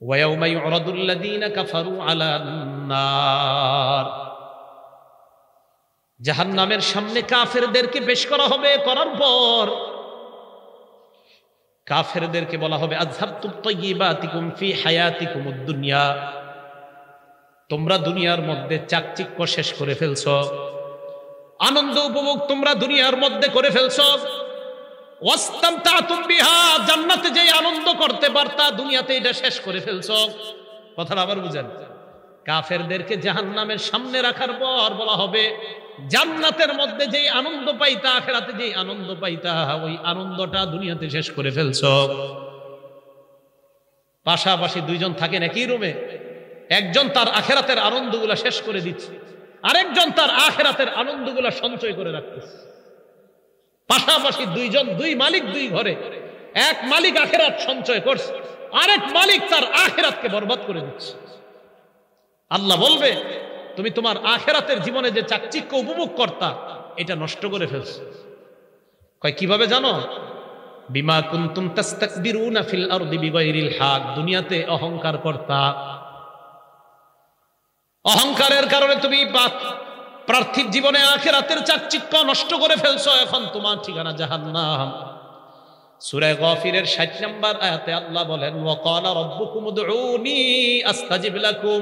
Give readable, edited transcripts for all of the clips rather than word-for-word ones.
ওয়ায়াউমা ইউরাদুল্লাযীনা কাফারু আলান নার, জাহান্নামের সামনে কাফেরদেরকে পেশ করা হবে। করার পর কাফেরদেরকে বলা হবে আযহাবতুম তাইয়্যিবাতিকুম ফি হায়াতিকুমুদ দুনিয়া, তোমরা দুনিয়ার মধ্যে চাকচিক্য শেষ করে ফেলছো, আনন্দ উপভোগ তোমরা দুনিয়ার মধ্যে করে ফেলছো। ওয়াস্তামতাতুম বিহা, জান্নাতে যে আনন্দ করতে পারতা দুনিয়াতে এটা শেষ করে ফেলছো। কথাটা আবার বুঝেন, কাফেরদেরকে জাহান্নামের সামনে রাখার পর বলা হবে জান্নাতের মধ্যে যেই আনন্দ পাইতা, আখিরাতে যেই আনন্দ পাইতা, ওই আনন্দটা দুনিয়াতে শেষ করে ফেলছো। পাশাপাশি দুইজন থাকেন একই রুমে, একজন তার আখিরাতের আনন্দগুলা শেষ করে দিচ্ছে, আরেকজন তার আখিরাতের আনন্দগুলা সঞ্চয় করে রাখতেছে। পাশাপাশি দুইজন, দুই মালিক দুই ঘরে, এক মালিক আখিরাত সঞ্চয় করছে, আরেক মালিক তার আখিরাতকে বরবাদ করে দিচ্ছে। আল্লাহ বলবে তুমি তোমার আখিরাতের জীবনে যে চাকচিক্য উপভোগ করতা এটা নষ্ট করে ফেলছো। কয় কিভাবে জানো? বিমা কুনতুম তাস্তাকবিরুনা ফিল আরদি বিগাইরিল হক, দুনিয়াতে অহংকার করতা, অহংকারের কারণে তুমি পার্থিব জীবনে আখিরাতের চাকচিক্য নষ্ট করে ফেলছো, এখন তোমার ঠিকানা জাহান্নাম। সূরা গাফিরের 60 নম্বর আয়াতে আল্লাহ বলেন ওয়া ক্বালা রাব্বুকুম উদউনি আস্তাজিব লাকুম,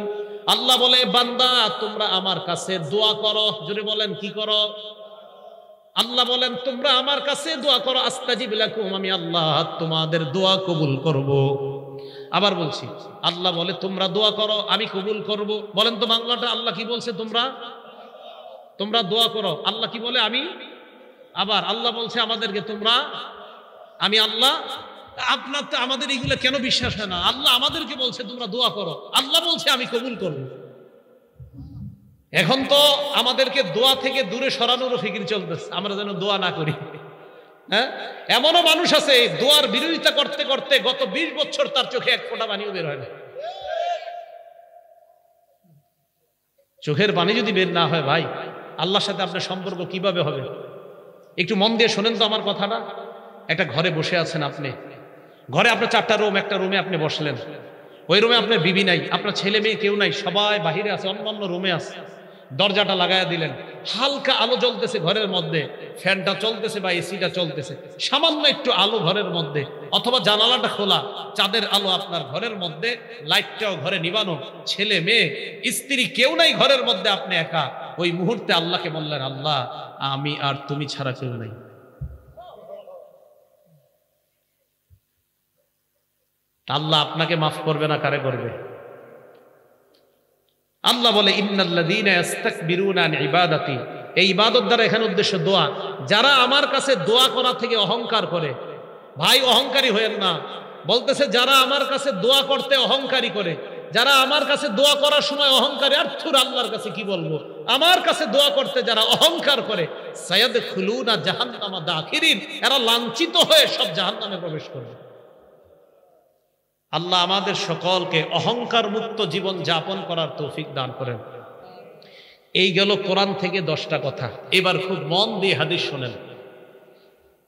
আল্লাহ বলে বান্দা তোমরা আমার কাছে দোয়া করো। জোরে বলেন কি করো? আল্লাহ বলেন তোমরা আমার কাছে দোয়া করো, আস্তাজিব লাকুম, আমি আল্লাহ তোমাদের দোয়া কবুল করব। আবার বলছি, আল্লাহ বলে তোমরা দোয়া করো আমি কবুল করব। বলেন তো বাংলাটা আল্লাহ কি বলছে? তোমরা দোয়া করো, আল্লাহ কি বলে? আমি। আবার আল্লাহ বলছে আমাদেরকে তোমরা, আমি আল্লাহ। আপনার তো আমাদের এইগুলো কেন বিশ্বাস হয় না? আল্লাহ আমাদেরকে বলছে তোমরা দোয়া করো, আল্লাহ বলছে আমি কবুল করব। এখন তো আমাদেরকে দোয়া থেকে দূরে সরানোর ফিকির চলতেছে, আমরা যেন দোয়া না করি। হ্যাঁ, এমনও মানুষ আছে দোয়ার বিরোধিতা করতে করতে গত 20 বছর তার চোখে এক ফোঁটা পানিও বের হয় না। চোখের পানি যদি বের না হয় ভাই, আল্লাহর সাথে আপনার সম্পর্ক কিভাবে হবে? একটু মন দিয়ে শোনেন তো আমার কথাটা। একটা ঘরে বসে আছেন আপনি, ঘরে আপনার 4টা রুম, একটা রুমে আপনি বসলেন, ওই রুমে আপনার বিবি নাই, আপনার ছেলে মেয়ে কেউ নাই, সবাই বাহিরে আছে, অন্য রুমে আছে। দরজাটা লাগায়া দিলেন, হালকা আলো জ্বলতেছে ঘরের মধ্যে, ফ্যানটা চলতেছে বা এসিটা চলতেছে, সামান্য একটু আলো ঘরের মধ্যে, অথবা জানালাটা খোলা, চাঁদের আলো আপনার ঘরের মধ্যে, লাইটটাও ঘরে নিবানো, ছেলে মেয়ে স্ত্রী কেউ নাই ঘরের মধ্যে, আপনি একা। ওই মুহূর্তে আল্লাহকে বললেন আল্লাহ আমি আর তুমি ছাড়া কেউ নাই। আল্লাহ আপনাকে মাফ করবে না, কারে করবে? আল্লাহ বলে ইন্নাল্লাযীনা ইস্তাকবিরুনা আন ইবাদাতি, এই ইবাদত দ্বারা এখানে উদ্দেশ্য দোয়া। যারা আমার কাছে দোয়া করা থেকে অহংকার করে, ভাই অহংকারী হয়েন না। বলতেছে যারা আমার কাছে দোয়া করতে অহংকারী করে, যারা আমার কাছে দোয়া করার সময় অহংকারী, আর থুর আল্লাহর কাছে কি বলবো, আমার কাছে দোয়া করতে যারা অহংকার করে সায়াদখুলুনা জাহান্নামা দাখিরিন, এরা লাঞ্ছিত হয়ে সব জাহান্নামে প্রবেশ করবে। আল্লাহ আমাদের সকলকে অহংকার মুক্ত জীবন যাপন করার তৌফিক দান করেন। এই গেল কোরআন থেকে 10টা কথা। এবার খুব মন দিয়ে হাদিস শোনেন।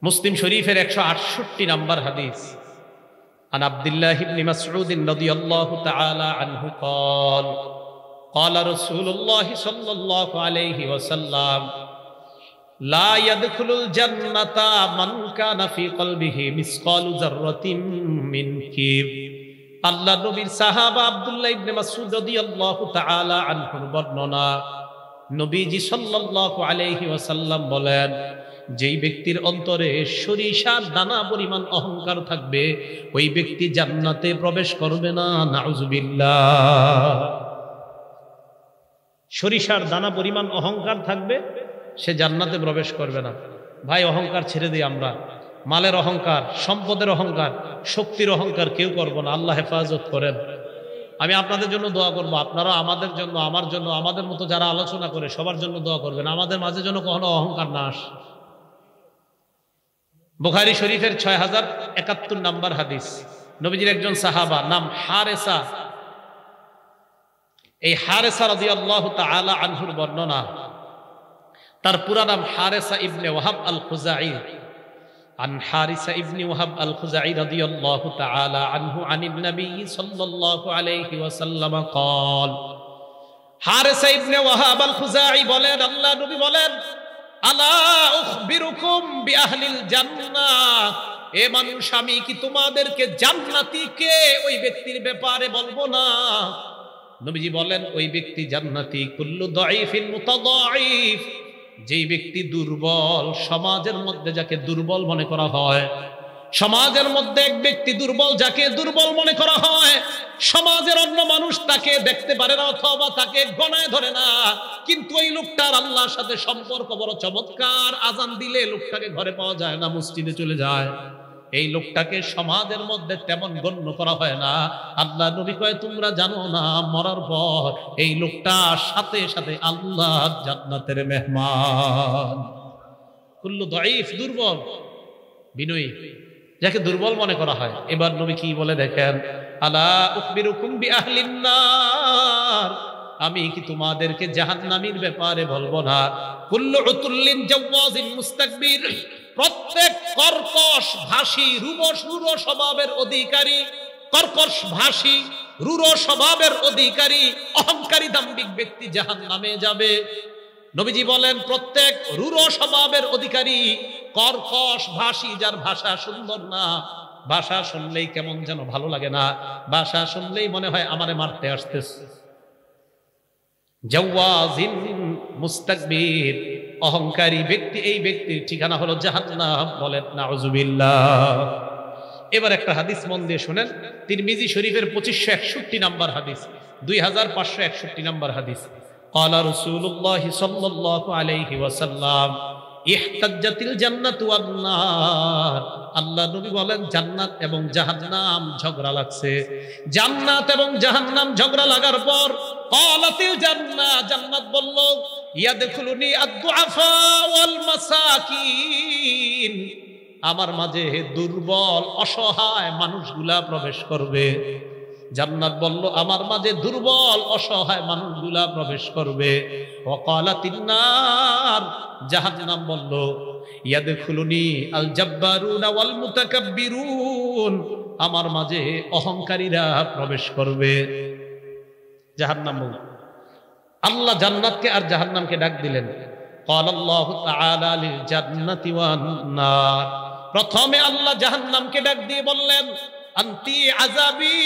মুসলিম শরীফের 168 নম্বর হাদিস। আন আব্দুল্লাহ ইবনে মাসউদ রাদিয়াল্লাহু তাআলা আনহু قال قال رسول الله صلى الله عليه وسلم لا يدخل الجنة من كان في قلبه مثقال ذرة من كبر। আল্লাহ নবীর সাহাবা আব্দুল্লাহ ইবনে মাসউদ রাদিয়াল্লাহু তাআলা আনহুর বর্ণনা। নবীজি সাল্লাল্লাহু আলাইহি ওয়াসাল্লাম বলেন, যেই ব্যক্তির অন্তরে সরিষার দানা পরিমাণ অহংকার থাকবে ওই ব্যক্তি জান্নাতে প্রবেশ করবে না। নাউজুবিল্লাহ। সরিষার দানা পরিমাণ অহংকার থাকবে, সে জান্নাতে প্রবেশ করবে না। ভাই অহংকার ছেড়ে দিই আমরা। মালের অহংকার, সম্পদের অহংকার, শক্তির অহংকার কেউ করব না। আল্লাহ হেফাজত করেন। আমি আপনাদের জন্য দোয়া করব, আপনারা আমাদের জন্য, আমার জন্য, আমাদের মতো যারা আলোচনা করে সবার জন্য দোয়া করবেন, আমাদের মাঝে যেন কখনো অহংকার না আসে। বুখারী শরীফের 6071 নম্বর হাদিস। নবীজির একজন সাহাবা নাম হারেসা, এই হারেসা রাদিয়াল্লাহু তাআলা আনহুর বর্ণনা। তার পুরা নাম হারেসা ইবনে ওয়াহাব আল খুজাই। عن حارثة ابن وهب الخزاعي رضي الله تعالى عنه عن النبي صلى الله عليه وسلم قال حارثة ابن وهب الخزاعي বলেন আল্লাহ নবী বলেন আলা উখবিরুকুম বিআহলিল জান্নাহ এ মানুষ আমি কি তোমাদেরকে জান্নাতি কে ওই ব্যক্তির ব্যাপারে বলবো না নবীজি বলেন ওই ব্যক্তি জান্নাতি কুল্লু দাঈফিন মুতাদাঈফ যেই ব্যক্তি দুর্বল সমাজের মধ্যে যাকে দুর্বল মনে করা হয় সমাজের মধ্যে এক ব্যক্তি দুর্বল যাকে দুর্বল মনে করা হয় সমাজের অন্য মানুষ তাকে দেখতে পারে না অথবা তাকে গণায় ধরে না কিন্তু ওই লোকটার আল্লাহর সাথে সম্পর্ক বড় চমৎকার আজান দিলে লোকটাকে ঘরে পাওয়া যায় না মসজিদে চলে যায় এই লোকটাকে সমাজের মধ্যে তেমন গণ্য করা হয় না আল্লাহ নবী কয় তোমরা জানো না মরার পর এই লোকটার সাথে সাথে আল্লাহ জান্নাতের মেহমান কুল্লু দাঈফ দুর্বল বিনয়ী যাকে দুর্বল মনে করা হয় এবার নবী কি বলে দেখেন আলা উখবিরুকুম বিআহলিন নার আমি কি তোমাদেরকে জাহান্নামীর ব্যাপারে বলবো না কুল্লু উতুল্লিন জাওয়াজিন মুস্তাকবির প্রত্যেক কর্কশ ভাষী রূঢ় স্বভাবের অধিকারী কর্কশ ভাষী রূঢ় স্বভাবের অধিকারী অহংকারী দাম্ভিক ব্যক্তি জাহান্নামে যাবে নবীজি বলেন প্রত্যেক রূঢ় স্বভাবের অধিকারী কর্কশ ভাষী যার ভাষা সুন্দর না ভাষা শুনলেই কেমন যেন ভালো লাগে না ভাষা শুনলেই মনে হয় আমারে মারতে আসতেছে জাওয়াজিন মুস্তাকবির অহংকারী ব্যক্তি এই ব্যক্তির ঠিকানা হলো জাহান্নাম বলেন নাউজুবিল্লাহ এবার একটা হাদিস মন দিয়ে শুনেন তিরমিজি শরীফের 2561 নাম্বার হাদিস 2561 নাম্বার হাদিস قال رسول الله صلى الله عليه وسلم احتجت الجنة والنار আল্লাহ নবী বলেন জান্নাত এবং জাহান্নাম ঝগড়া লাগছে জান্নাত এবং জাহান্নাম ঝগড়া লাগার পর ক্বালাতিল জান্নাহ জান্নাত বলল ইয়াদখুলুনি আদ-দুআফা ওয়াল মাসাকিন আমার মাঝে দুর্বল অসহায় মানুষগুলা প্রবেশ করবে জান্নাত বলল আমার মাঝে দুর্বল অসহায় মানুষগুলা প্রবেশ করবে ওয়াকালাতিন নার জাহান্নাম বলল ইয়াদখুলুনি আল জাব্বারুনা ওয়াল মুতাকাব্বিরুন আমার মাঝে অহংকারীরা প্রবেশ করবে জাহান্নাম বলল আল্লাহ জান্নাতকে আর জাহান্নামকে ডাক দিলেন ক্বালাল্লাহু তাআলা লিল জান্নাতি ওয়ান নার প্রথমে আল্লাহ জাহান্নামকে ডাক দিয়ে বললেন আনতি আযাবি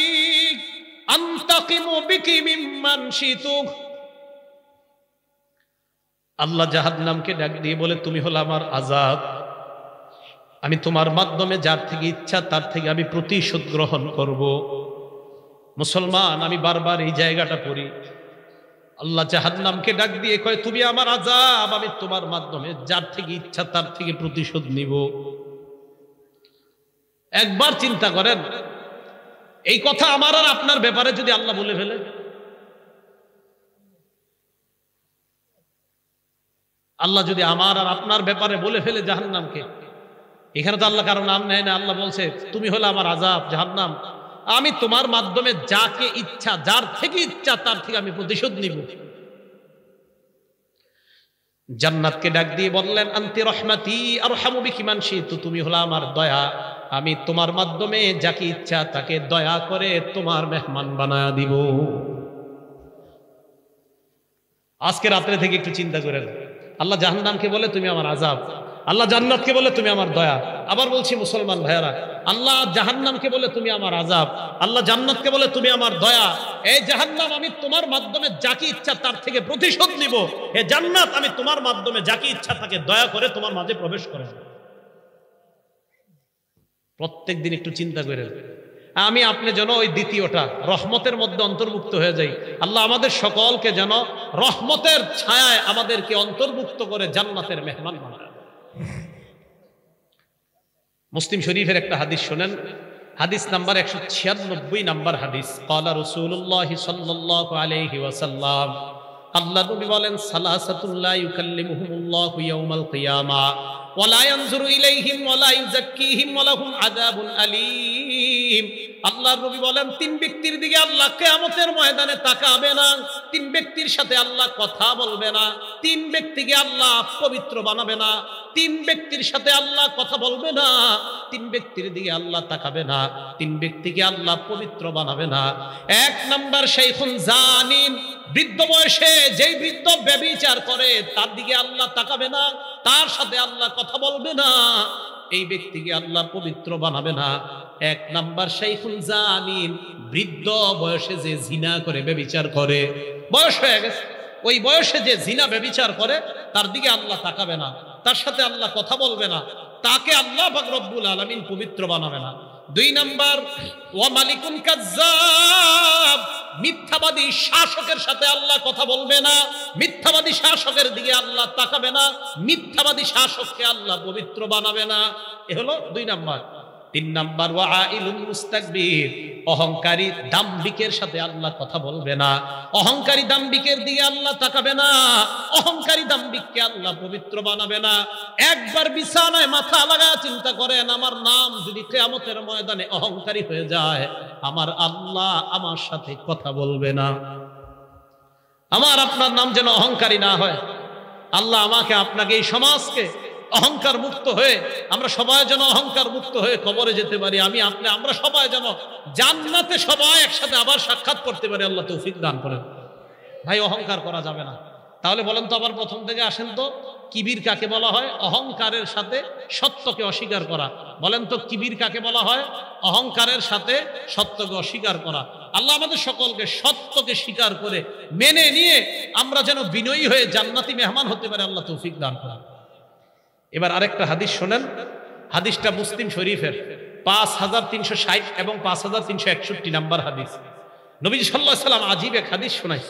আনতাকিমু বিকি মিম্মান শিতু আল্লাহ জাহান্নামকে ডাক দিয়ে বলে তুমি হলো আমার আযাব আমি তোমার মাধ্যমে যার থেকে ইচ্ছা তার থেকে আমি প্রতিশোধ গ্রহণ করব মুসলমান আমি বারবার এই জায়গাটা পড়ি আল্লাহ জাহান্নামকে ডাক দিয়ে কয় তুমি আমার আযাব আমি তোমার মাধ্যমে যার থেকে ইচ্ছা তার থেকে প্রতিশোধ নিব একবার চিন্তা করেন এই কথা আমার আর আপনার ব্যাপারে যদি আল্লাহ বলে ফেলে আল্লাহ যদি আমার আর আপনার ব্যাপারে বলে ফেলে জাহান্নামকে এখানে তো আল্লাহ কারো নাম নেয় না আল্লাহ বলছে তুমি হলো আমার আযাব জাহান্নাম আমি তোমার মাধ্যমে যাকে ইচ্ছা যার থেকে ইচ্ছা তার থেকে আমি প্রতিশোধ নিব জান্নাতকে ডাক দিয়ে বললেন আনতি রহমাতি আরহামু বিকি মান শিতু তুমি হলো আমার দয়া আমি তোমার মাধ্যমে যাকে ইচ্ছা তাকে দয়া করে তোমার মেহমান বানায়া দিব আজকে রাত্রে থেকে একটু চিন্তা করেন আল্লাহ জাহান্নামকে বলে তুমি আমার আযাব আল্লাহ জান্নাতকে বলে তুমি আমার দয়া আবার বলছি মুসলমান ভাইয়ারা আল্লাহ জাহান্নামকে বলে তুমি আমার আযাব আল্লাহ জান্নাতকে বলে তুমি আমার দয়া এই জাহান্নাম আমি তোমার মাধ্যমে যাকে ইচ্ছা তার থেকে প্রতিশোধ নিব হে জান্নাত আমি তোমার মাধ্যমে যাকে ইচ্ছা তাকে দয়া করে তোমার মাঝে প্রবেশ করে প্রত্যেক দিন একটু চিন্তা করেন আমি আপনি যেন ওই দ্বিতীয়টা রহমতের মধ্যে অন্তর্ভুক্ত হয়ে যাই আল্লাহ আমাদের সকলকে যেন রহমতের ছায়ায় আমাদেরকে অন্তর্ভুক্ত করে জান্নাতের মেহমান বানায় মুসলিম শরীফের একটা হাদিস শুনেন হাদিস নাম্বার 196 নাম্বার হাদিস ক্বালা রাসূলুল্লাহ সাল্লাল্লাহু আলাইহি ওয়াসাল্লাম আল্লাহ নবী বলেন সালাসাতুল লা ইউকাল্লিমুহুমুল্লাহু ইয়াউমাল কিয়ামা ওয়া লা ইয়ানজুরু ইলাইহিম ওয়া লা ইউযাক্কিহিম ওয়া লাহুম আযাবুন আলীম আল্লাহ নবী বলেন তিন ব্যক্তির দিকে আল্লাহ কিয়ামতের ময়দানে তাকাবে না তিন ব্যক্তির সাথে আল্লাহ কথা বলবে না তিন ব্যক্তিকে আল্লাহ পবিত্র বানাবে না তিন ব্যক্তির সাথে আল্লাহ কথা বলবে না, তিন ব্যক্তির দিকে আল্লাহ তাকাবে না, তিন ব্যক্তিকে আল্লাহ পবিত্র বানাবে না। এক নাম্বার শাইখুন জানিন, বৃদ্ধ বয়সে যেই বৃদ্ধ ব্যভিচার করে তার দিকে আল্লাহ তাকাবে না, তার সাথে আল্লাহ কথা বলবে না, এই ব্যক্তিকে আল্লাহ পবিত্র বানাবে না। এক নাম্বার শাইখুন জানিন, বৃদ্ধ বয়সে যে জিনা করে ব্যভিচার করে, বয়স হয়ে গেছে, ওই বয়সে যে জিনা ব্যভিচার করে তার দিকে আল্লাহ তাকাবে না, তার সাথে আল্লাহ কথা বলবে না, তাকে আল্লাহ পাক রব্বুল আলামিন পবিত্র বানাবে না। দুই নাম্বার ওয়া মালিকুন কাজ্জাব, মিথ্যাবাদী শাসকের সাথে আল্লাহ কথা বলবে না, মিথ্যাবাদী শাসকের দিকে আল্লাহ তাকাবে না, মিথ্যাবাদী শাসককে আল্লাহ পবিত্র বানাবে না। এ হলো দুই নাম্বার। তিন নাম্বার ওয়া আইলুন মুস্তাকবির, অহংকারী দাম্ভিকের সাথে আল্লাহ কথা বলবে না, অহংকারী দাম্ভিকের দিকে আল্লাহ তাকাবে না, অহংকারী দাম্ভিককে আল্লাহ পবিত্র বানাবে না। একবার বিছানায় মাথা লাগা চিন্তা করেন, আমার নাম যদি কিয়ামতের ময়দানে অহংকারী হয়ে যায়, আমার আল্লাহ আমার সাথে কথা বলবে না। আমার আপনার নাম যেন অহংকারী না হয়। আল্লাহ আমাকে আপনাকে এই সমাজকে অহংকার মুক্ত হয়ে, আমরা সবাই যেন অহংকার মুক্ত হয়ে কবরে যেতে পারি, আমি আপনি আমরা সবাই যেন জান্নাতে সবাই একসাথে আবার সাক্ষাৎ করতে পারি। আল্লাহ তৌফিক দান করেন। ভাই অহংকার করা যাবে না। তাহলে বলেন তো আবার প্রথম থেকে আসেন তো, কিবির কাকে বলা হয়? অহংকারের সাথে সত্যকে অস্বীকার করা। বলেন তো কিবির কাকে বলা হয়? অহংকারের সাথে সত্যকে অস্বীকার করা। আল্লাহ আমাদের সকলকে সত্যকে স্বীকার করে মেনে নিয়ে আমরা যেন বিনয়ী হয়ে জান্নাতি মেহমান হতে পারে। আল্লাহ তৌফিক দান করেন। এবার আরেকটা হাদিস শোনেন, হাদিসটা মুসলিম শরীফের 5360 এবং 5361 নাম্বার হাদিস। নবী সাল্লাল্লাহু আলাইহি ওয়াসাল্লাম আজীব এক হাদিস শোনায়।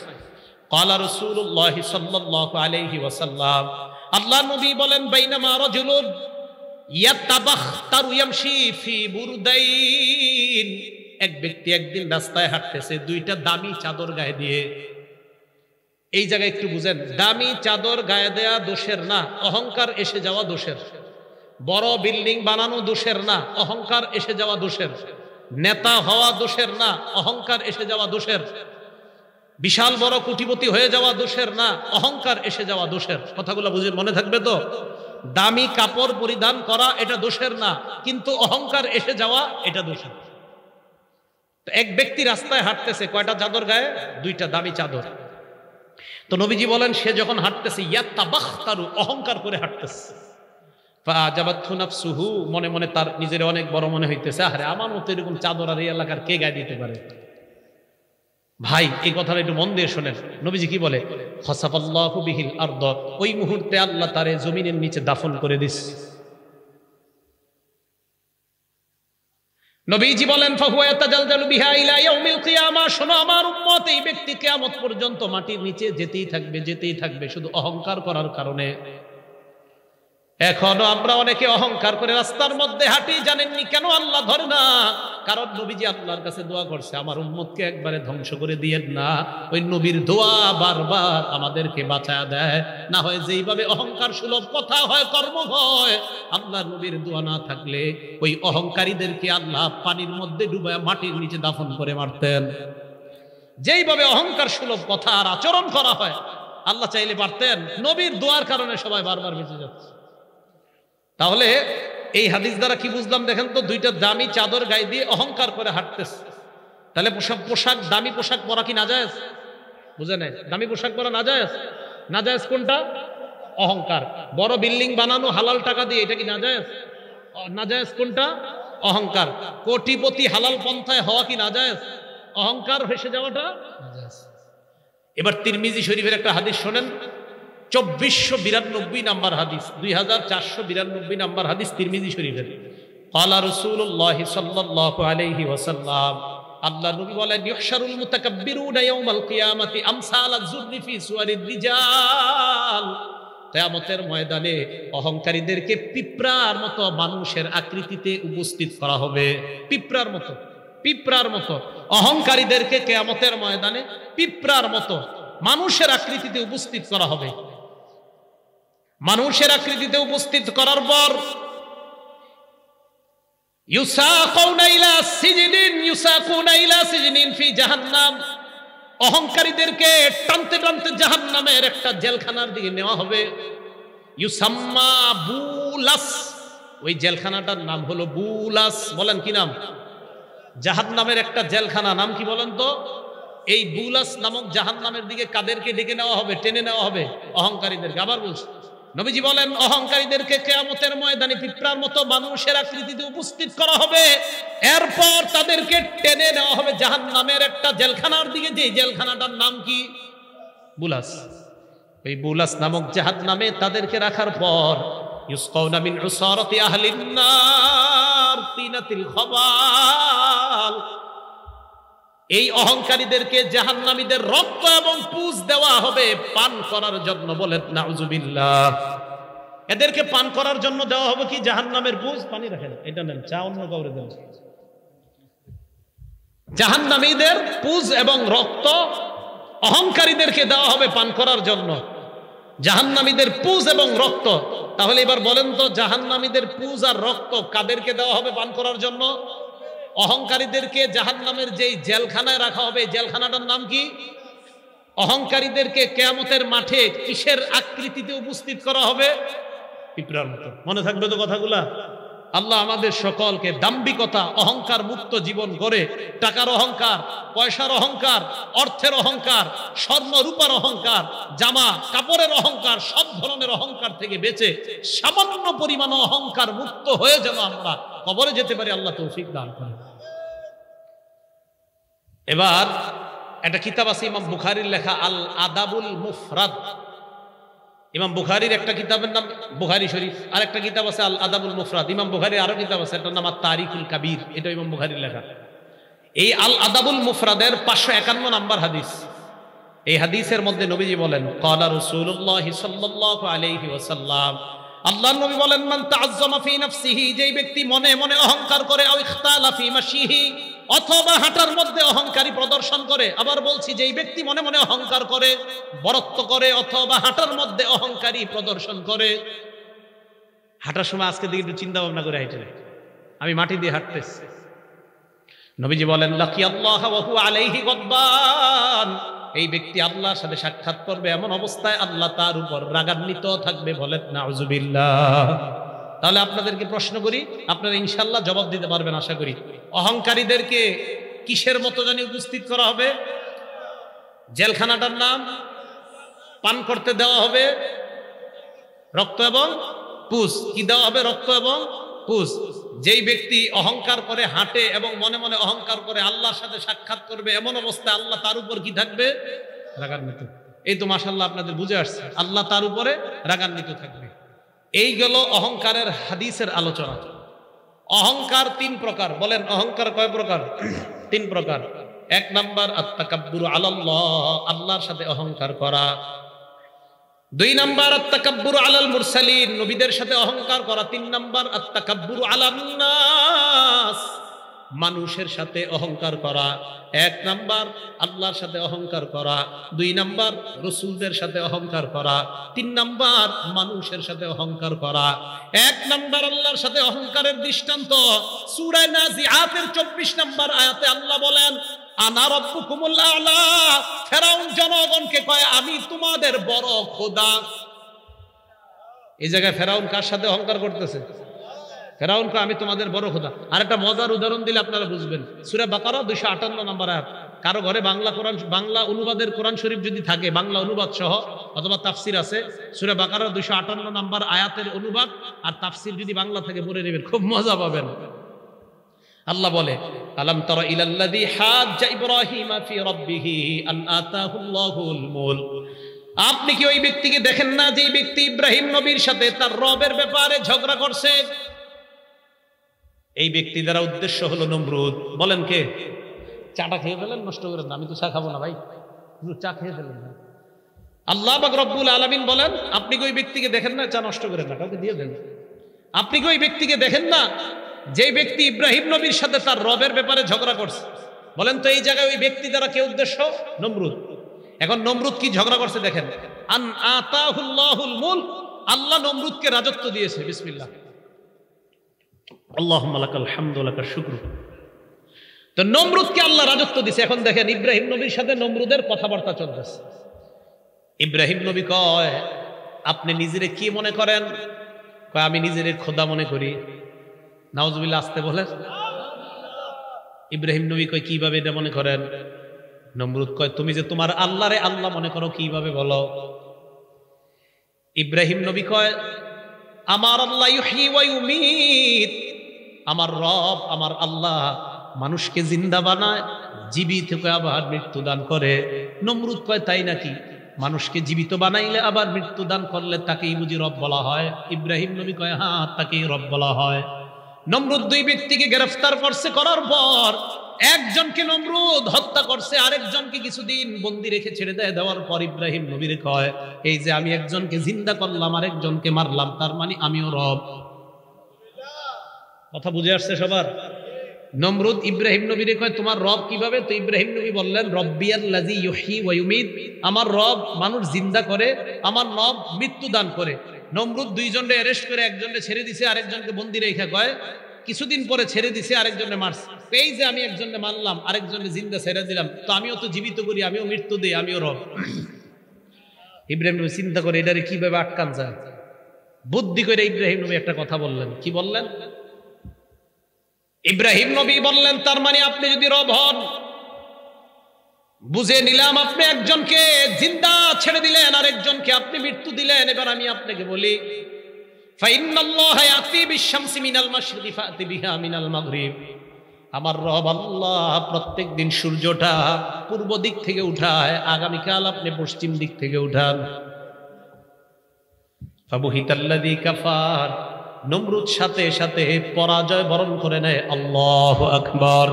ক্বালা রাসূলুল্লাহ সাল্লাল্লাহু আলাইহি ওয়াসাল্লাম, আল্লাহ নবী বলেন, বাইনামা রাজুলুন ইয়াতাবাখতারু ইয়ামশি ফি বুরদাইন, এক ব্যক্তি একদিন রাস্তায় হাঁটতেছে দুইটা দামি চাদর গায়ে দিয়ে। এই জায়গায় একটু বুঝেন, দামি চাদর গায়ে দেয়া দোষের না, অহংকার এসে যাওয়া দোষের। বড় বিল্ডিং বানানো দোষের না, অহংকার এসে যাওয়া দোষের। নেতা হওয়া দোষের না, অহংকার এসে যাওয়া দোষের। বিশাল বড় কোটিপতি হয়ে যাওয়া দোষের না, অহংকার এসে যাওয়া দোষের। কথাগুলো বুঝে মনে থাকবে তো? দামি কাপড় পরিধান করা এটা দোষের না, কিন্তু অহংকার এসে যাওয়া এটা দোষের। এক ব্যক্তি রাস্তায় হাঁটতেছে, কয়টা চাদর গায়ে? দুইটা দামি চাদর। তো নবীজি বলেন, সে যখন হাঁটতেছে ইয়াতাবাখতারু, অহংকার করে হাঁটতেছে। ফাআজাবাতহু নাফসুহু, মনে মনে তার নিজের অনেক বড় মনে হইতেছে, আরে আমার মতো এরকম চাদর আর এই এলাকার কে গায়ে দিতে পারে? ভাই এই কথাটা একটু মন দিয়ে শোনেন। নবীজি কি বলে? খাসাফাল্লাহু বিহিল আরদ, ওই মুহূর্তে আল্লাহ তারে জমিনের নিচে দাফন করে দিছে। নবীজি বলেন, ফাহুয়া ইয়াতাজালজালু বিহা ইলা ইয়াউমিল কিয়ামা, শোনো আমার উম্মত, এই ব্যক্তি কিয়ামত পর্যন্ত মাটির নিচে যেতেই থাকবে, যেতেই থাকবে, শুধু অহংকার করার কারণে। এখনো আমরা অনেকে অহংকার করে রাস্তার মধ্যে হাঁটি, জানেননি কেন আল্লাহ ধরে না? কারণ নবীজি আল্লাহর কাছে দোয়া করছে, আমার উম্মতকে একবারে ধ্বংস করে দিয়েন না। ওই নবীর দোয়া বারবার আমাদেরকে বাঁচায়া দেয়। না হয় যেইভাবে অহংকার সুলভ কথা হয়, কর্ম হয়, আল্লাহর নবীর দোয়া না থাকলে ওই অহংকারীদেরকে আল্লাহ পানির মধ্যে ডুবায় মাটির নিচে দাফন করে মারতেন। যেইভাবে অহংকার সুলভ কথা আর আচরণ করা হয়, আল্লাহ চাইলে পারতেন। নবীর দোয়ার কারণে সবাই বারবার বেঁচে যাচ্ছে। তাহলে এই হাদিস দ্বারা কি বুঝলাম দেখেন তো? দুইটা দামি চাদর গায়ে দিয়ে অহংকার করে হাঁটতেছে। তাহলে পোশাক দামি পোশাক পরা কি নাজায়েজ? বুঝে নাই? দামি পোশাক পরা নাজায়েজ? নাজায়েজ কোনটা? অহংকার। বড় বিল্ডিং বানানো হালাল টাকা দিয়ে, এটা কি নাজায়েজ? নাজায়েজ কোনটা? অহংকার। কোটিপতি হালাল পন্থায় হওয়া কি নাজায়েজ? অহংকার হেসে যাওয়াটা নাজায়েজ। এবার তিরমিজি শরীফের একটা হাদিস শোনেন, 2492 নাম্বার হাদিস, 2492 নাম্বার হাদিস তিরমিজি শরীফের। ক্বালা রাসূলুল্লাহ সাল্লাল্লাহু আলাইহি ওয়াসাল্লাম, আল্লাহ নবী বলেন, ইউহশারুল মুতাকাব্বিরুনা ইয়াওমাল কিয়ামাতি আমসালাজ যুররি ফি সুওয়ারির রিজাল, কিয়ামতের ময়দানে অহংকারীদেরকে পিঁপড়ার মতো মানুষের আকৃতিতে উপস্থিত করা হবে। পিঁপড়ার মতো, পিঁপড়ার মতো অহংকারীদেরকে কিয়ামতের ময়দানে পিঁপড়ার মতো মানুষের আকৃতিতে উপস্থিত করা হবে। মানুষের আকৃতিতে উপস্থিত করার পর ইউসাকুনা ইলা সিজনিন ফি জাহান্নাম, অহংকারীদেরকে টানতে টানতে জাহান্নামের একটা জেলখানার দিকে নেওয়া হবে। ইউসাম্মা বুলাস, ওই জেলখানাটার নাম হলো বুলাস। বলেন কি নাম? জাহান্নামের একটা জেলখানা, নাম কি বলেন তো? এই বুলাস নামক জাহান্নামের দিকে কাদেরকে ডেকে নেওয়া হবে, টেনে নেওয়া হবে? অহংকারীদেরকে। আবার বলছি, নবীজি বলেন অহংকারীদেরকে কিয়ামতের ময়দানে পিঁপড়ার মতো মানুষের আকৃতিতে উপস্থিত করা হবে, এরপর তাদেরকে টেনে নেওয়া হবে জাহান্নামের একটা জেলখানার দিকে, যে জেলখানাটার নাম কি? বুলাস। এই বুলাস নামক জাহান্নামে তাদেরকে রাখার পর ইউসকাউনা মিন উসারাতি আহলিন নার তিনাতিল খাবাল, এই অহংকারীদেরকে জাহান্নামীদের রক্ত এবং পুজ দেওয়া হবে পান করার জন্য। বলেন নাউজুবিল্লাহ। এদেরকে পান করার জন্য দেওয়া হবে কি? জাহান্নামের পুজ। পানি রাখেন, এটা নেন, চা অন্য কাউরে দেন। জাহান্নামীদের পুজ এবং রক্ত অহংকারীদেরকে দেওয়া হবে পান করার জন্য। জাহান্নামীদের পুজ এবং রক্ত। তাহলে এবার বলেন তো, জাহান্নামীদের পুজ আর রক্ত কাদেরকে দেওয়া হবে পান করার জন্য? অহংকারীদেরকে জাহান্নামের যেই জেলখানায় রাখা হবে, জেলখানাটার নাম কি? অহংকারীদেরকে কিয়ামতের মাঠে কিসের আকৃতিতে উপস্থিত করা হবে? পিঁপড়ার মতো। মনে থাকবে তো কথাগুলা? আল্লাহ আমাদের সকলকে দাম্ভিকতা, অহংকার মুক্ত জীবন গড়ে টাকার অহংকার, পয়সার অহংকার, অর্থের অহংকার, স্বর্ণ রূপার অহংকার, জামা কাপড়ের অহংকার, সব ধরনের অহংকার থেকে বেঁচে সামান্য পরিমাণ অহংকার মুক্ত হয়ে যেন আমরা কবরে যেতে পারি, আল্লাহ তৌফিক দান করেন। এবার একটা কিতাব আছে ইমাম বুখারীর লেখা, আল আদাবুল মুফরাদ। ইমাম বুখারীর একটা কিতাবের নাম বুখারী শরীফ, আর একটা কিতাব আছে আল আদাবুল মুফরাদ। ইমাম বুখারীর আরো কিতাব আছে, এটার নাম তারিকুল কাবীর, এটা ইমাম বুখারীর লেখা। এই আল আদাবুল মুফরাদের 551 নাম্বার হাদিস। এই হাদিসের মধ্যে নবীজি বলেন, ক্বালা রাসূলুল্লাহ সাল্লাল্লাহু আলাইহি ওয়াসাল্লাম, আল্লাহর নবী বলেন, মান তাআজ্জামা ফি নাফসিহি, যেই ব্যক্তি মনে মনে অহংকার করে, আও ইখতালা ফি মাশিহি, অথবা হাঁটার মধ্যে অহংকারী প্রদর্শন করে। আবার বলছি, যেই ব্যক্তি মনে মনে অহংকার করে, বরত্ব করে, অথবা হাঁটার মধ্যে অহংকারী প্রদর্শন করে। হাঁটার সময় আজকে দিকে একটু চিন্তা ভাবনা করে হাঁটে, আমি মাটি দিয়ে হাঁটতেছি। নবীজি বলেন, লাকিয়াল্লাহ ওয়া হুয়া আলাইহি গদবান, এই ব্যক্তি আল্লাহর সাথে সাক্ষাৎ করবে এমন অবস্থায় আল্লাহ তার উপর রাগান্বিত থাকবে। বলেন নাউজুবিল্লাহ। তাহলে আপনাদেরকে প্রশ্ন করি, আপনারা ইনশাআল্লাহ জবাব দিতে পারবেন আশা করি। অহংকারীদেরকে কিসের মতো জানি উপস্থিত করা হবে? জেলখানাটার নাম? পান করতে দেওয়া হবে রক্ত এবং পুজ। কি দেওয়া হবে? রক্ত এবং পুজ। যেই ব্যক্তি অহংকার করে হাঁটে এবং মনে মনে অহংকার করে আল্লাহর সাথে সাক্ষাৎ করবে এমন অবস্থায় আল্লাহ তার উপর কি থাকবে? রাগান্বিত। এই তো মাশাআল্লাহ আপনাদের বুঝে আসছে, আল্লাহ তার উপরে রাগান্বিত থাকবে। এই গেল অহংকারের হাদিসের আলোচনা। অহংকার 3 প্রকার। বলেন অহংকার কয় প্রকার? 3 প্রকার। 1 নাম্বার আত-তাকাব্বুরু আলাল্লাহ, আল্লাহর সাথে অহংকার করা। 2 নাম্বার আত-তাকাব্বুরু আলাল মুরসালিন, নবীদের সাথে অহংকার করা। 3 নাম্বার আত-তাকাব্বুরু আলান নাস, মানুষের সাথে অহংকার করা। 1 নাম্বার আল্লাহর সাথে অহংকার করা, 2 নাম্বার রাসূলদের সাথে অহংকার করা, 3 নাম্বার মানুষের সাথে অহংকার করা। 1 নাম্বার আল্লাহর সাথে অহংকারের দৃষ্টান্ত সূরা নাজিআতের 24 নাম্বার আয়াতে আল্লাহ বলেন, আনা রাব্বুকুমুল আ'লা। ফেরাউন জনগণকে কয়, আমি তোমাদের বড় খোদা। এই জায়গায় ফেরাউন কার সাথে অহংকার করতেছে? ফেরাউন কয়, আমি তোমাদের বড় খোদা। আর একটা মজার উদাহরণ দিলে আপনারা বুঝবেন। সূরা বাকারা 258 নম্বর আয়াত। কারো ঘরে বাংলা অনুবাদের কোরআন শরীফ যদি থাকে, বাংলা অনুবাদ সহ অথবা তাফসির আছে, সূরা বাকারা 258 নম্বর আয়াতের অনুবাদ আর তাফসির যদি বাংলা থাকে পড়ে নেবেন, খুব মজা পাবেন। আল্লাহ বলে, আলাম তারা ইলাল্লাযী হাজ্জা ইব্রাহিমা ফি রাব্বিহি আন আতাহুল্লাহুল মুলক। আপনি কি ওই ব্যক্তিকে দেখেন না যে ব্যক্তি ইব্রাহিম নবীর সাথে তার রবের ব্যাপারে ঝগড়া করছে? এই ব্যক্তি দ্বারা উদ্দেশ্য হলো নমরুদ। বলেন কে? চাটা খেয়ে ফেলেন, নষ্ট করেন না। আমি তো চা খাবো না ভাই, চা খেয়ে ফেলেন না। আল্লাহ পাক রব্বুল আলামিন বলেন, আপনি কি ওই ব্যক্তিকে দেখেন না? চা নষ্ট করেন না, কাউকে দিয়ে দেন। আপনি কি ওই ব্যক্তিকে দেখেন না যে ব্যক্তি ইব্রাহিম নবীর সাথে তার রবের ব্যাপারে ঝগড়া করছে? বলেন তো এই জায়গায় ওই ব্যক্তি দ্বারা কে উদ্দেশ্য? নমরুদ। এখন নমরুদ কি ঝগড়া করছে দেখেন। আন আতাহুল্লাহুল মুলক, আল্লাহ নমরুদকে রাজত্ব দিয়েছে। বিসমিল্লাহ, আল্লাহুম্মা লাকাল হামদু লাকাশ শুকর। তো নমরুদকে আল্লাহ রাজত্ব দিয়েছে। এখন দেখেন ইব্রাহিম নবীর সাথে নমরুদের কথাবার্তা চলতেছে। ইব্রাহিম নবী কয়, আপনি নিজেরে কি মনে করেন? কয় আমি নিজেরে খোদা মনে করি। নাউজুবিল্লাহ, আসতে বলে। ইব্রাহিম নবী কয় কিভাবে এটা মনে করেন? নমরুদ কয় তুমি যে তোমার আল্লাহরে আল্লাহ মনে করো কিভাবে বলো? ইব্রাহিম নবী কয় আমার আল্লাহ ইউহয়ী ওয়া ইউমীত, আমার রব আমার আল্লাহ মানুষকে জিন্দা বানায়, জীবিত করে আবার মৃত্যু দান করে। নমরুদ কয় তাই নাকি? মানুষকে জীবিত বানাইলে আবার মৃত্যু দান করলে তাকেই বুঝি রব বলা হয়? ইব্রাহিম নবী কয় হ্যাঁ, তাকেই রব বলা হয়। নমরুদ দুই ব্যক্তিকে গ্রেফতার করছে, করার পর একজনকে নমরুদ হত্যা করছে, আরেকজনকে কিছুদিন বন্দি রেখে ছেড়ে দেওয়ার পর ইব্রাহিম নবীর কয় এই যে আমি একজনকে জিন্দা করলাম আরেকজনকে মারলাম, তার মানে আমিও রব। কথা বুঝে আসছে সবার? নমরুদ ইব্রাহিম নবীরে কয় তোমার রব কিভাবে? তো ইব্রাহিম নবী বললেন রব্বিয়াল্লাযী ইউহয়ী ওয়া ইউমীত, আমার রব মানুষ জিন্দা করে, আমার রব মৃত্যু দান করে। নমরুদ দুইজনকে অ্যারেস্ট করে একজনকে ছেড়ে দিছে, আরেকজনকে বন্দি রেখে কয় কিছুদিন পরে ছেড়ে দিছে, আরেকজনকে মারছে। এই যে আমি একজনকে মারলাম আরেকজনকে জিন্দা ছেড়ে দিলাম, তো আমিও তো জীবিত করি, আমিও মৃত্যু দিই, আমিও রব। ইব্রাহিম নবী চিন্তা করে এটারে কিভাবে আটকান যায়। বুদ্ধি করে ইব্রাহিম নবী একটা কথা বললেন। কি বললেন? ইব্রাহিম নবী বললেন তার মানে আপনি যদি রব হন, বুঝে নিলাম আপনি একজনকে জিন্দা ছেড়ে দিলেন, আরেকজনকে আপনি মৃত্যু দিলেন। এবার আমি আপনাকে বলি ফাইন্নাল্লাহা ইয়াতি বিশ-শামসি মিনাল মাশরিকি ফাতি বিহা মিনাল মাগরিব, আমার রব আল্লাহ প্রত্যেক দিন সূর্যটা পূর্ব দিক থেকে উঠায়, আগামীকাল আপনি পশ্চিম দিক থেকে উঠান। ফাবুহিতাল্লাযী কাফার, নমরুদ সাথে সাথে পরাজয় বরণ করে নেয়। আল্লাহু আকবার।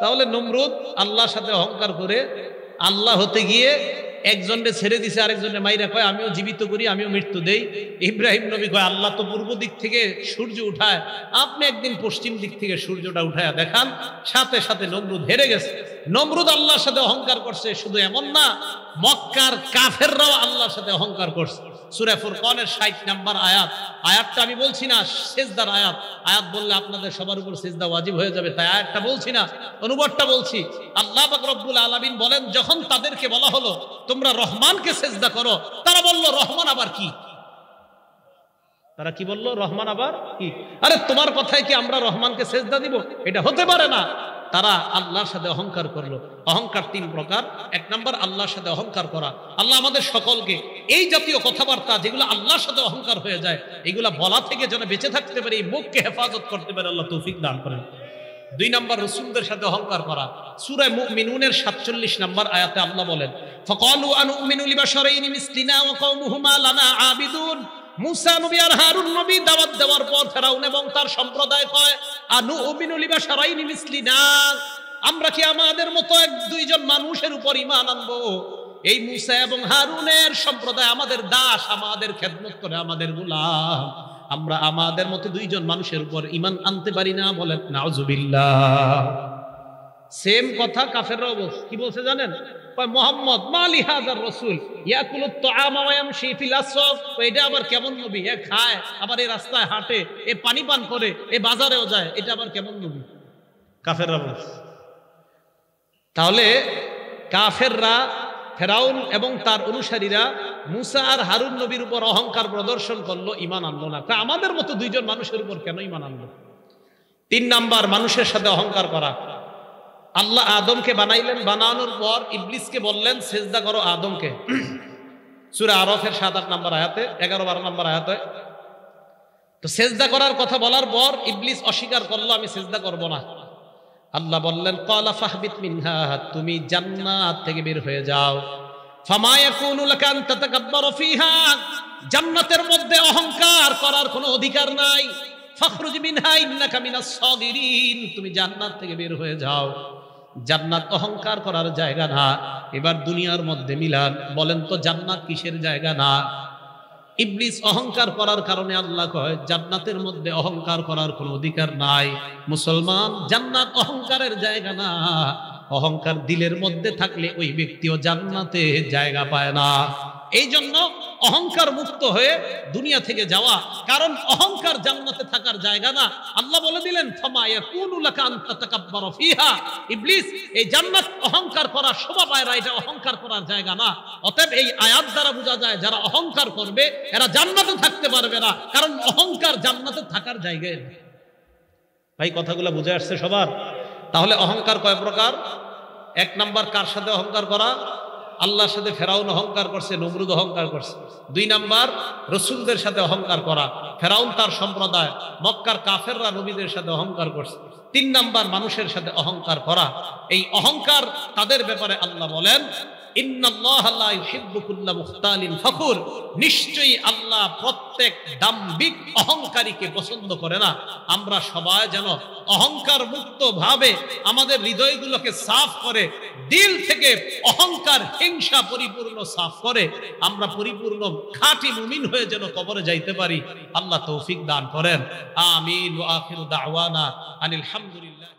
তাহলে নমরুদ আল্লাহর সাথে অহংকার করে আল্লাহ হতে গিয়ে একজনকে ছেড়ে দিছে, আরেকজনের মাইরা কয় আমিও জীবিত করি, আমিও মৃত্যু দেই। ইব্রাহিম নবী কয় আল্লাহ তো পূর্ব দিক থেকে সূর্য উঠায়, আপনি একদিন পশ্চিম দিক থেকে সূর্যটা উঠায় দেখান। সাথে সাথে নমরুদ হেরে গেছে। নমরুদ আল্লাহর সাথে অহংকার করছে, শুধু এমন না, মক্কার কাফেররাও আল্লাহর সাথে অহংকার করছে। সূরা ফুরকানের 60 নম্বর আয়াত, আয়াতটা আমি বলছি না সিজদার আয়াত, আয়াত বললে আপনাদের সবার উপর সিজদা ওয়াজিব হয়ে যাবে, তাই আয়াতটা বলছি না, অনুবাদটা বলছি। আল্লাহ পাক রব্বুল আলামিন বলেন যখন তাদেরকে বলা হলো তোমরা রহমানকে সিজদা করো, তারা বলল রহমান আবার কি? তারা কি বলল? রহমান আবার কি? আরে তোমার কথায় কি আমরা রহমানকে সিজদা দিব? এটা হতে পারে না। তারা আল্লাহর সাথে অহংকার করলো। অহংকার 3 প্রকার। 1 নম্বর আল্লাহর সাথে অহংকার করা। আল্লাহ আমাদের সকলকে এই জাতীয় কথাবার্তা যেগুলো আল্লাহর সাথে অহংকার হয়ে যায় এগুলা বলা থেকে যেন বেঁচে থাকতে পারে, এই মুখকে হেফাজত করতে পারে, আল্লাহ তৌফিক দান করেন। 2 নম্বর রাসূলদের সাথে অহংকার করা। সূরা মুমিনুনের 47 নম্বর আয়াতে আল্লাহ বলেন ফাকালু আনুমিনু লিবাশারাইনি মিসলিনা ওয়া কওমুহুমা লানা আবিদুন। মুসা নবী আর হারুন নবী দাওয়াত দেওয়ার পর ফেরাউন এবং তার সম্প্রদায় কয় আনুমিনু লিবাশারাইনি মিসলিনা, আমরা কি আমাদের মতো এক দুইজন মানুষের উপর ঈমান আনবো? এই মুসা এবং হারুনের সম্প্রদায় আমাদের দাস, আমাদের খেদমত করে, আমাদের গোলাম, আমরা আমাদের মতো দুইজন মানুষের উপর ঈমান আনতে পারি না? বলেন নাউজুবিল্লাহ। সেম কথা কাফেররাও বলছে। কি বলছে জানেন? কয় মুহাম্মদ মালি হাযার রাসূল ইয়াকুলুত তাআমা ওয়া ইয়ামশি ফিল আসওয়াক, এটা আবার কেমন নবী? এ খায় আবার এই রাস্তায় হাঁটে, এ পানি পান করে, এ বাজারেও যায়, এটা আবার কেমন নবী? কাফেররা বলছে। তাহলে কাফেররা, ফেরাউন এবং তার অনুসারীরা মুসা আর হারুন নবীর উপর অহংকার প্রদর্শন করলো, ঈমান আনলো না। আমাদের মতো দুইজন মানুষের উপর কেন ঈমান আনলো? 3 নাম্বার মানুষের সাথে অহংকার করা। আল্লাহ আদমকে বানাইলেন, বানানোর পর ইবলিসকে বললেন সিজদা করো আদমকে। সূরা আরাফের 7-8 নম্বর আয়াতে, 11-12 নম্বর আয়াতে। তো সিজদা করার কথা বলার পর ইবলিস অস্বীকার করলো, আমি সিজদা করব না। আল্লাহ বললেন ক্বালা ফাহবিত মিনহা, তুমি জান্নাত থেকে বের হয়ে যাও। ফামা ইয়াকুনু লাকা আন তাতাকাব্বারা ফিহা, জান্নাতের মধ্যে অহংকার করার কোনো অধিকার নাই। ফাখরুজ মিনহা ইন্নাকা মিনাস সাগিরিন, তুমি জান্নাত থেকে বের হয়ে যাও। জান্নাত অহংকার করার জায়গা না। এবার দুনিয়ার মধ্যে মিলান, বলেন তো জান্নাত কিসের জায়গা না? ইবলিস অহংকার করার কারণে আল্লাহ কয় জান্নাতের মধ্যে অহংকার করার কোনো অধিকার নাই। মুসলমান, জান্নাত অহংকারের জায়গা না। অহংকার দিলের মধ্যে থাকলে ওই ব্যক্তিও জান্নাতে জায়গা পায় না। এই জন্য অহংকার মুক্ত হয়ে দুনিয়া থেকে যাওয়া, কারণ অহংকার জান্নাতে থাকার জায়গা না। আল্লাহ বলে দিলেন ফামা ইয়াকুনু লাকা আন তাতাকাব্বারা ফিহা, ইবলিস এই জান্নাত অহংকার করা শোভা পায় না, এটা অহংকার করার জায়গা না। অতএব এই আয়াত দ্বারা বোঝা যায় যারা অহংকার করবে এরা জান্নাতে থাকতে পারবে না, কারণ অহংকার জান্নাতে থাকার জায়গায়। ভাই কথাগুলো বুঝে আসছে সবার? তাহলে অহংকার কয় প্রকার? এক নাম্বার কার সাথে অহংকার করা? আল্লাহর সাথে ফেরাউন অহংকার করছে, নমরুদ অহংকার করছে। দুই নাম্বার রসুলদের সাথে অহংকার করা, ফেরাউন তার সম্প্রদায়, মক্কার কাফেররা নবীদের সাথে অহংকার করছে। তিন নাম্বার মানুষের সাথে অহংকার করা। এই অহংকার তাদের ব্যাপারে আল্লাহ বলেন ইন্নাল্লাহা লা ইউহিব্বু কুল্লা মুখতালিন ফখুর, নিশ্চয়ই আল্লাহ প্রত্যেক দাম্ভিক অহংকারীকে পছন্দ করে না। আমরা সবাই যেন অহংকার মুক্ত ভাবে আমাদের হৃদয়গুলোকে সাফ করে, দিল থেকে অহংকার হিংসা পরিপূর্ণ সাফ করে আমরা পরিপূর্ণ খাঁটি মুমিন হয়ে যেন কবরে যাইতে পারি। আল্লাহ তৌফিক দান করেন। আমিন ওয়া আখিরু দাওয়ানা আনিল হামদুলিল্লাহ।